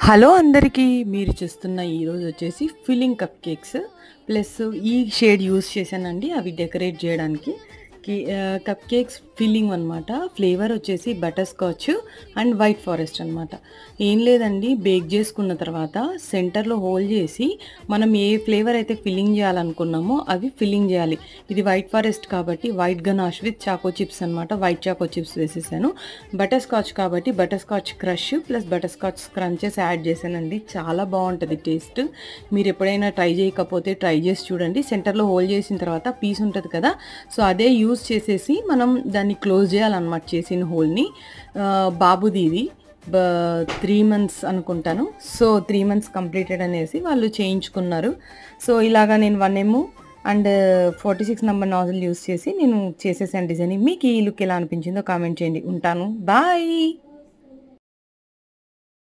Hello అందరికీ. మీరు చూస్తున్న ఈరోజు వచ్చేసి ఫిల్లింగ్ కప్ కేక్స్ ప్లస్ ఈ షేడ్ యూస్ చేశానండి అవి డెకరేట్ చేయడానికి. కప్ కేక్స్ ఫిల్లింగ్ అనమాట. ఫ్లేవర్ వచ్చేసి butter scotch and white forest అనమాట. ఏం లేదండి, బేక్ చేసుకున్న తర్వాత సెంటర్లో హోల్ చేసి మనం ఏ ఫ్లేవర్ అయితే ఫిల్లింగ్ చేయాలనుకున్నామో అవి ఫిల్లింగ్ చేయాలి. ఇది వైట్ ఫారెస్ట్ కాబట్టి white ganache with choco chips అనమాట. వైట్ చాకో చిప్స్ వేసేసాను. బటర్ స్కాచ్ కాబట్టి butterscotch crush plus butterscotch crunches add చేశానండి. చాలా బాగుంటుంది టేస్ట్. మీరు ఎప్పుడైనా ట్రై చేయకపోతే ట్రై చేసి చూడండి. సెంటర్లో హోల్ చేసిన తర్వాత పీస్ ఉంటుంది కదా, సో అదే యూజ్ చేసేసి మనం దాన్ని క్లోజ్ చేయాలన్నమాట. చేసిన హోల్ని బాబుది ఇది 3 months అనుకుంటాను. సో 3 months కంప్లీటెడ్ అనేసి వాళ్ళు చేయించుకున్నారు. సో ఇలాగా నేను 1M and 46 number nozzle use చేసి నేను చేసేసాను డిజైనింగ్. మీకు ఈ లుక్ ఎలా అనిపించిందో కామెంట్ చేయండి. ఉంటాను, బాయ్.